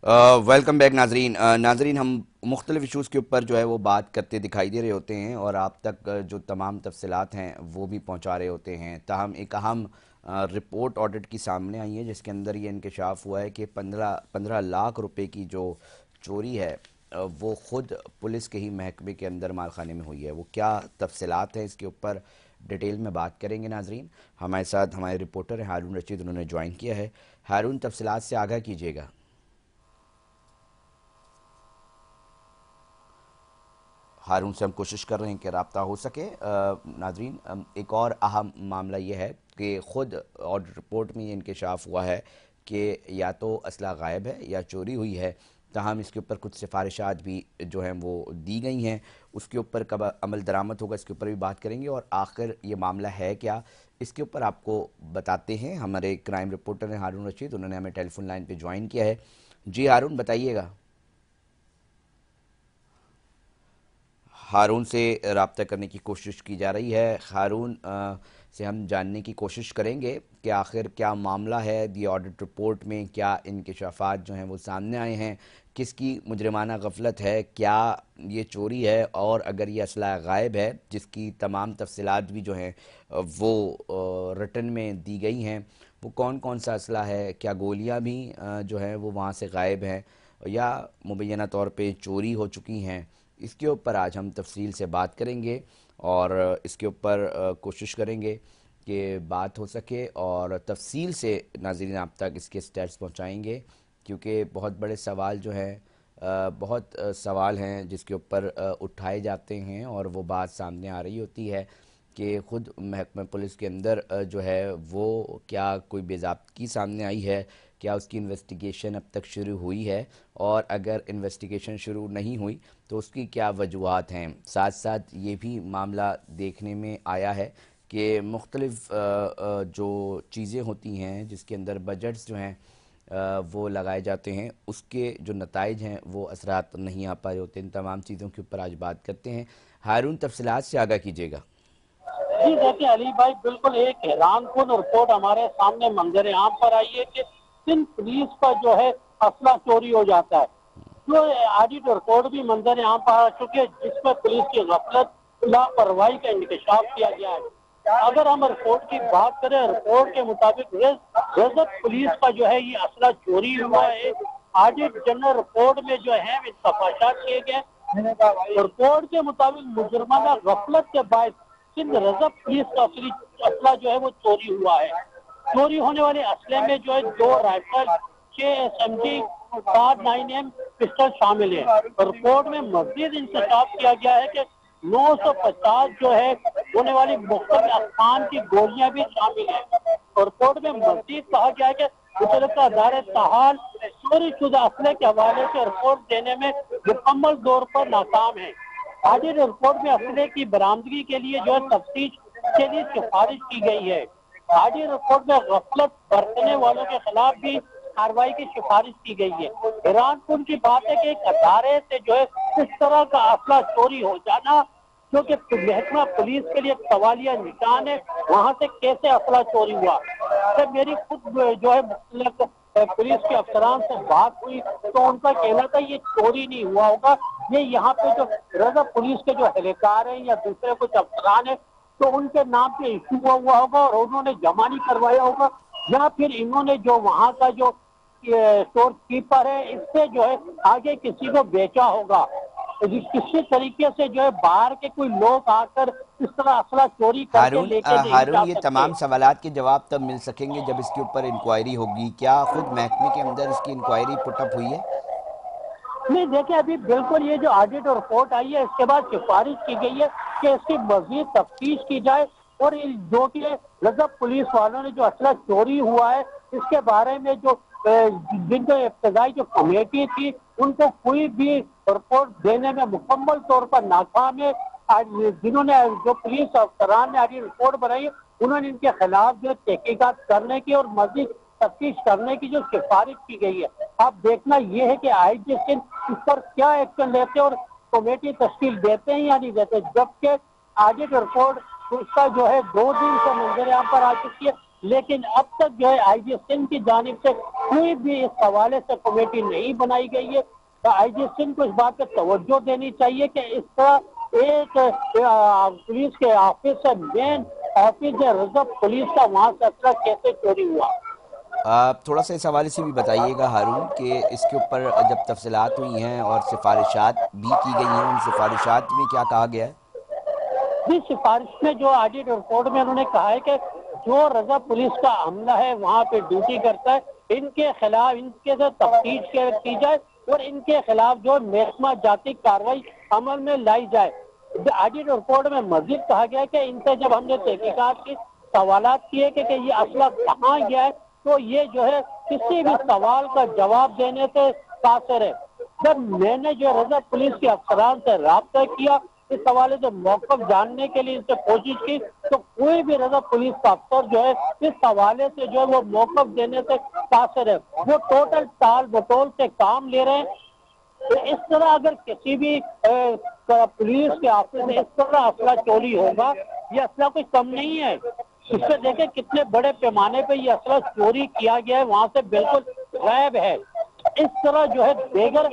Welcome back ناظرین ناظرین ہم مختلف ایشوز کے اوپر جو ہے وہ بات کرتے دکھائی دے رہے ہوتے ہیں اور آپ تک جو تمام تفصیلات ہیں وہ بھی پہنچا رہے ہوتے ہیں تاہم ایک اہم رپورٹ آڈٹ کی سامنے آئی ہے جس کے اندر یہ انکشاف ہوا ہے کہ 15 لاکھ روپے کی جو چوری ہے وہ خود پولیس کے ہی محکمے کے اندر مالخانے میں ہوئی ہے۔ وہ کیا تفصیلات ہیں اس کے اوپر ڈیٹیل میں بات کریں گے ناظرین۔ ہمارے ساتھ ہمارے رپورٹر ہیں ہارون رشید، انہوں نے جوائن کیا ہے۔ ہارون، تفصیلات سے آگاہ کیجیے گا۔ ہارون سے ہم کوشش کر رہے ہیں کہ رابطہ ہو سکے۔ ناظرین، ایک اور اہم معاملہ یہ ہے کہ خود آڈٹ رپورٹ میں یہ انکشاف ہوا ہے کہ یا تو اسلحہ غائب ہے یا چوری ہوئی ہے، تاہم اس کے اوپر کچھ سفارشات بھی جو ہیں وہ دی گئی ہیں۔ اس کے اوپر کب عمل درآمد ہوگا اس کے اوپر بھی بات کریں گے، اور آخر یہ معاملہ ہے کیا اس کے اوپر آپ کو بتاتے ہیں۔ ہمارے کرائم رپورٹر ہیں ہارون رشید، انہوں نے ہمیں ٹیلی فون لائن پہ جوائن کیا ہے۔ جی ہارون، بتائیے گا۔ ہارون سے رابطہ کرنے کی کوشش کی جا رہی ہے۔ ہارون سے ہم جاننے کی کوشش کریں گے کہ آخر کیا معاملہ ہے دی آڈٹ رپورٹ میں، کیا انکشافات جو ہیں وہ سامنے آئے ہیں، کس کی مجرمانہ غفلت ہے، کیا یہ چوری ہے، اور اگر یہ اسلحہ غائب ہے جس کی تمام تفصیلات بھی جو ہیں وہ رٹن میں دی گئی ہیں، وہ کون کون سا اسلحہ ہے، کیا گولیاں بھی جو ہیں وہ وہاں سے غائب ہیں یا مبینہ طور پہ چوری ہو چکی ہیں، اس کے اوپر آج ہم تفصیل سے بات کریں گے اور اس کے اوپر کوشش کریں گے کہ بات ہو سکے اور تفصیل سے ناظرین آپ تک اس کے سٹیٹس پہنچائیں گے، کیونکہ بہت بڑے سوال جو ہیں بہت سوال ہیں جس کے اوپر اٹھائے جاتے ہیں اور وہ بات سامنے آ رہی ہوتی ہے کہ خود محکمہ پولیس کے اندر جو ہے وہ کیا کوئی بے ضابطگی سامنے آئی ہے، کیا اس کی انویسٹیگیشن اب تک شروع ہوئی ہے، اور اگر انویسٹیگیشن شروع نہیں ہوئی تو اس کی کیا وجوہات ہیں۔ ساتھ ساتھ یہ بھی معاملہ دیکھنے میں آیا ہے کہ مختلف جو چیزیں ہوتی ہیں جس کے اندر بجٹس جو ہیں وہ لگائے جاتے ہیں، اس کے جو نتائج ہیں وہ اثرات نہیں آ پائے ہوتے۔ ان تمام چیزوں کے اوپر آج بات کرتے ہیں۔ ہارون، تفصیلات سے آگاہ کیجیے گا۔ جی دیکھیں علی بھائی، بالکل ایک حیران کن رپورٹ ہمارے سامنے منظر عام پر آئی ہے کہ سندھ پولیس کا جو ہے اسلحہ چوری ہو جاتا ہے۔ جو آڈٹ رپورٹ بھی منظر عام پر آ چکی ہے جس میں پولیس کی غفلت، لاپرواہی کا انکشاف کیا گیا ہے۔ اگر ہم رپورٹ کی بات کریں، رپورٹ کے مطابق رزق پولیس کا جو ہے یہ اسلحہ چوری ہوا ہے۔ آڈٹ جنرل رپورٹ میں جو ہے تفاشات کیے گئے۔ رپورٹ کے مطابق مجرمانہ غفلت کے باعث سندھ رزق پولیس کا اسلحہ جو ہے وہ چوری ہوا ہے۔ چوری ہونے والے اسلحے میں جو ہے 2 رائفل، 6 SMG، 7 9M پسٹل شامل ہیں۔ رپورٹ میں مزید انکشاف کیا گیا ہے کہ 950 جو ہے ہونے والی مختلف اقسام کی گولیاں بھی شامل ہیں۔ رپورٹ میں مزید کہا گیا ہے کہ متعلقہ ادارے تاحال چوری شدہ اسلحے کے حوالے سے رپورٹ دینے میں مکمل طور پر ناکام ہے۔ آڈٹ رپورٹ میں اسلحے کی برآمدگی کے لیے جو ہے تفتیش کے لیے سفارش کی گئی ہے۔ آڈٹ رپورٹ میں غفلت برتنے والوں کے خلاف بھی کارروائی کی سفارش کی گئی ہے۔ حیران کن کی بات ہے کہ ایک ادارے سے جو ہے اس طرح کا اسلحہ چوری ہو جانا، جو کہ محکمہ پولیس کے لیے ایک سوالیہ نشان ہے، وہاں سے کیسے اسلحہ چوری ہوا۔ جب میری خود جو ہے مختلف پولیس کے افسران سے بات ہوئی تو ان کا کہنا تھا یہ چوری نہیں ہوا ہوگا، یہ یہاں پہ جو رضا پولیس کے جو اہلکار ہیں یا دوسرے کچھ افسران ہیں تو ان کے نام پہ ایشو ہوا ہوگا اور انہوں نے جمع نہیں کروایا ہوگا، یا پھر انہوں نے جو وہاں کا جو اسٹور کیپر ہے اس سے جو ہے آگے کسی کو بیچا ہوگا۔ کسی طریقے سے جو ہے باہر کے کوئی لوگ آ کر اس طرح اسلحہ چوری کر کے ہارون لے کے نہیں ہارون جا یہ سکتے۔ تمام سوالات کے جواب تب مل سکیں گے جب اس کے اوپر انکوائری ہوگی۔ کیا خود محکمے کے اندر اس کی انکوائری پٹ اپ ہوئی ہے؟ نہیں دیکھیں، ابھی بالکل یہ جو آڈٹ رپورٹ آئی ہے اس کے بعد سفارش کی گئی ہے کہ اس کی مزید تفتیش کی جائے، اور جو کہ رضب پولیس والوں نے جو اسلحہ چوری ہوا ہے اس کے بارے میں جو جن کو ابتدائی جو کمیٹی تھی ان کو کوئی بھی رپورٹ دینے میں مکمل طور پر ناکام ہے۔ جنہوں نے جو پولیس افسران نے آڈٹ رپورٹ بنائی انہوں نے ان کے خلاف جو تحقیقات کرنے کی اور مزید تفتیش کرنے کی جو سفارش کی گئی ہے۔ اب دیکھنا یہ ہے کہ آئی جی سندھ اس پر کیا ایکشن لیتے اور کمیٹی تشکیل دیتے ہیں یا نہیں دیتے، جبکہ آڈٹ رپورٹ اس کا جو ہے 2 دن سے منظر عام پر آ چکی ہے۔ لیکن اب تک جو ہے آئی جی سندھ کی جانب سے کوئی بھی اس حوالے سے کمیٹی نہیں بنائی گئی ہے. تو آئی جی سندھ کو اس بات پہ توجہ دینی چاہیے کہ اس طرح ایک پولیس کے آفس سے مین آفس ریزرو پولیس کا وہاں سے اسلحہ کیسے چوری ہوا؟ آپ تھوڑا سا اس حوالے سے بھی بتائیے گا ہارون کہ اس کے اوپر جب تفصیلات ہوئی ہیں اور سفارشات بھی کی گئی ہیں، ان سفارشات میں کیا کہا گیا ہے؟ جی، سفارش میں جو آڈیٹ رپورٹ میں انہوں نے کہا ہے کہ جو رضا پولیس کا عملہ ہے وہاں پہ ڈیوٹی کرتا ہے، ان کے خلاف ان کے سے تفتیش کی جائے اور ان کے خلاف جو محکمہ جاتی کاروائی عمل میں لائی جائے. آڈیٹ رپورٹ میں مزید کہا گیا ہے کہ ان سے جب ہم نے تحقیقات کی سوالات کیے کہ یہ اسلحہ کہاں گیا ہے تو یہ جو ہے کسی بھی سوال کا جواب دینے سے قاصر ہے. جب میں نے جو رضا پولیس کے افسران سے رابطہ کیا اس حوالے سے موقف جاننے کے لیے ان سے کوشش کی تو کوئی بھی رضا پولیس کا افسر جو ہے اس حوالے سے جو ہے وہ موقف دینے سے قاصر ہے. وہ ٹوٹل ٹال بٹول سے کام لے رہے ہیں. اس طرح اگر کسی بھی پولیس کے آفس میں اس طرح اسلحہ چوری ہوگا، یہ اسلحہ کوئی کم نہیں ہے. اس پہ دیکھیں کتنے بڑے پیمانے پہ یہ اسلحہ چوری کیا گیا ہے، وہاں سے بالکل غائب ہے. اس طرح جو ہے دیگر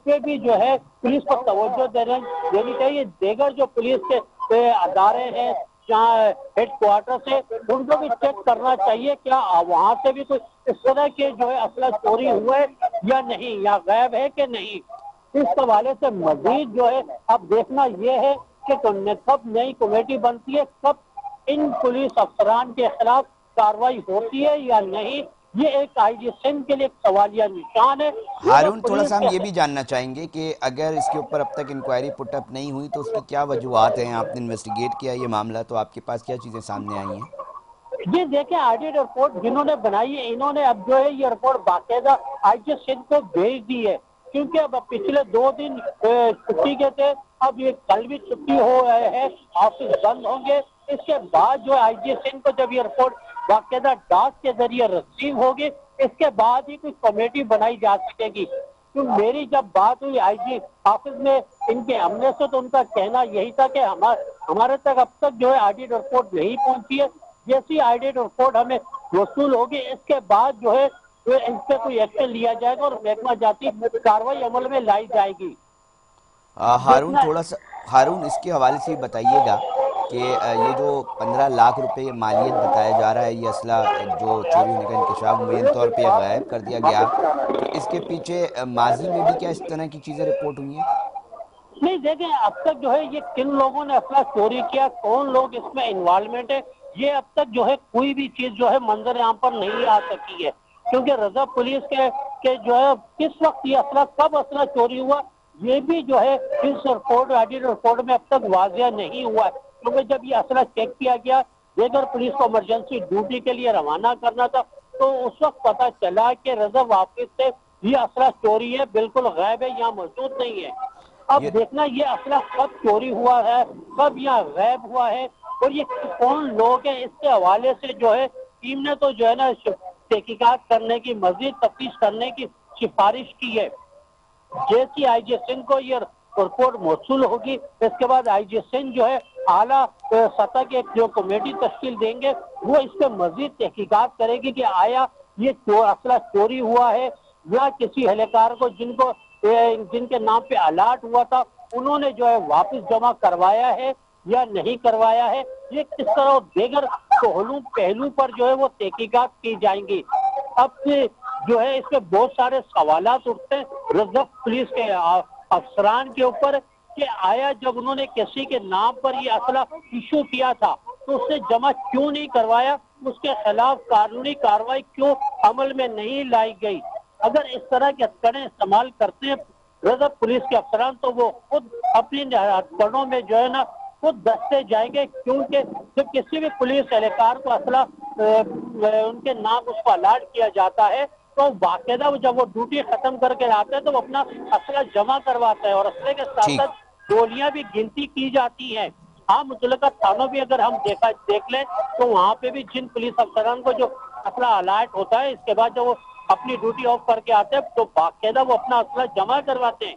پہ بھی جو ہے پولیس کو توجہ دینی چاہیے. دیگر جو پولیس کے ادارے ہیں جہاں ہیڈ کوارٹر سے ان کو بھی چیک کرنا چاہیے کیا وہاں سے بھی کوئی اس طرح کے جو ہے اسلحہ چوری ہوئے یا نہیں، یا غائب ہے کہ نہیں. اس حوالے سے مزید جو ہے اب دیکھنا یہ ہے کہ کب نئی کمیٹی بنتی ہے، کب ان پولیس افسران کے خلاف کاروائی ہوتی ہے یا نہیں. یہ ایک آئی جی سندھ کے لیے سوالیہ نشان ہے. ہارون تھوڑا سا ہم یہ بھی جاننا چاہیں گے کہ اگر اس کے اوپر اب تک انکوائری پٹ اپ نہیں ہوئی تو اس کی کیا وجوہات ہیں؟ آپ نے انویسٹیگیٹ کیا یہ معاملہ تو آپ کے پاس کیا چیزیں سامنے آئی ہیں؟ جی دیکھیں، آڈیٹ رپورٹ جنہوں نے بنائی ہے انہوں نے اب جو ہے یہ رپورٹ باقاعدہ آئی جی سندھ کو بھیج دی ہے، کیونکہ اب پچھلے 2 دن چھٹی کے تھے. اب یہ کل بھی چھٹی ہو رہے ہیں، آفس بند ہوں گے. اس کے بعد جو آئی جی سندھ کو جب یہ رپورٹ باقاعدہ ڈاک کے ذریعے رسیو ہوگی اس کے بعد ہی کوئی کمیٹی بنائی جا سکے گی. تو میری جب بات ہوئی آئی جی آفس میں ان کے عملے سے تو ان کا کہنا یہی تھا کہ ہمارے تک اب تک جو ہے آڈیٹ رپورٹ نہیں پہنچی ہے. جیسی آڈیٹ رپورٹ ہمیں وصول ہوگی اس کے بعد جو ہے ان پہ کوئی ایکشن لیا جائے گا اور محکمہ جاتی کاروائی عمل میں لائی جائے گی. اب ہارون دیکھنا تھوڑا سا ہارون اس کے حوالے سے بتائیے گا کہ یہ جو 15 لاکھ روپے مالیت بتایا جا رہا ہے، یہ اسلحہ جو چوری ہونے کا انکشاف مبین طور پہ غائب کر دیا گیا، تو اس کے پیچھے ماضی میں بھی کیا اس طرح کی چیزیں رپورٹ ہوئی ہیں؟ نہیں دیکھیں، اب تک جو ہے یہ کن لوگوں نے اسلحہ چوری کیا، کون لوگ اس میں انوالومنٹ ہے، یہ اب تک جو ہے کوئی بھی چیز جو ہے منظر عام پر نہیں آ سکی ہے. کیونکہ رضا پولیس کے جو ہے کس وقت یہ اسلحہ کب اسلحہ چوری ہوا یہ بھی جو ہے اس رپورٹ آڈیٹ رپورٹ میں اب تک واضح نہیں ہوا ہے. کیونکہ جب یہ اسلحہ چیک کیا گیا دیگر پولیس کو ایمرجنسی ڈیوٹی کے لیے روانہ کرنا تھا تو اس وقت پتہ چلا کہ رضا آفس سے یہ اسلحہ چوری ہے، بالکل غائب ہے، یہاں موجود نہیں ہے. اب یہ دیکھنا یہ اسلحہ کب چوری ہوا ہے، کب یہاں غائب ہوا ہے اور یہ کون لوگ ہیں. اس کے حوالے سے جو ہے ٹیم نے تو جو ہے نا تحقیقات کرنے کی، مزید تفتیش کرنے کی سفارش کی ہے. جیسی آئی جی سندھ کو یہ رپورٹ موصول ہوگی اس کے بعد آئی جی سندھ جو ہے اعلیٰ سطح کے جو کمیٹی تشکیل دیں گے وہ اس پہ مزید تحقیقات کرے گی کہ آیا یہ اسلحہ چوری ہوا ہے یا کسی اہلکار کو جن کے نام پہ الاٹ ہوا تھا انہوں نے جو ہے واپس جمع کروایا ہے یا نہیں کروایا ہے. یہ کس طرح دیگر پہلو پر جو ہے وہ تحقیقات کی جائیں گی. اب جو ہے اس میں بہت سارے سوالات اٹھتے ہیں ریزرو پولیس کے افسران کے اوپر کہ آیا جب انہوں نے کسی کے نام پر یہ اسلحہ ایشو کیا تھا تو اس سے جمع کیوں نہیں کروایا، اس کے خلاف قانونی کاروائی کیوں عمل میں نہیں لائی گئی. اگر اس طرح کے ہتھکڑے استعمال کرتے ہیں ریزرو پولیس کے افسران تو وہ خود اپنی ہتھکڑوں میں جو ہے نا خود دستے جائیں گے. کیونکہ جب کسی بھی پولیس اہلکار کو اسلحہ ان کے نام اس کو الاٹ کیا جاتا ہے تو باقاعدہ جب وہ ڈیوٹی ختم کر کے آتے ہیں تو وہ اپنا اسلحہ جمع کرواتا ہے اور اسلحے کے ساتھ ٹھیک. ساتھ گولیاں بھی گنتی کی جاتی ہیں. ہاں متعلقہ تھانوں بھی اگر ہم دیکھ لیں تو وہاں پہ بھی جن پولیس افسران کو جو اسلحہ الاٹ ہوتا ہے اس کے بعد جب وہ اپنی ڈیوٹی آف کر کے آتے ہیں تو باقاعدہ وہ اپنا اسلحہ جمع کرواتے ہیں.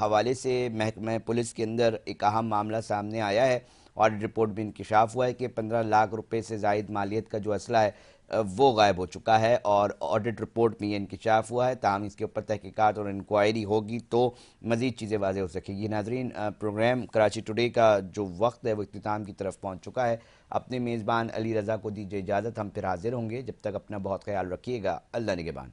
حوالے سے۔ محکمہ پولیس کے اندر ایک اہم معاملہ سامنے آیا ہے، آڈٹ رپورٹ میں انکشاف ہوا ہے کہ 15 لاکھ روپے سے زائد مالیت کا جو اسلحہ ہے وہ غائب ہو چکا ہے، اور آڈٹ رپورٹ میں یہ انکشاف ہوا ہے۔ تاہم اس کے اوپر تحقیقات اور انکوائری ہوگی تو مزید چیزیں واضح ہو سکیں گی۔ ناظرین، پروگرام کراچی ٹوڈے کا جو وقت ہے وہ اختتام کی طرف پہنچ چکا ہے۔ اپنے میزبان علی رضا کو دیجیے اجازت، ہم پھر حاضر ہوں گے۔ جب تک اپنا بہت خیال رکھیے گا۔ اللہ نگہبان۔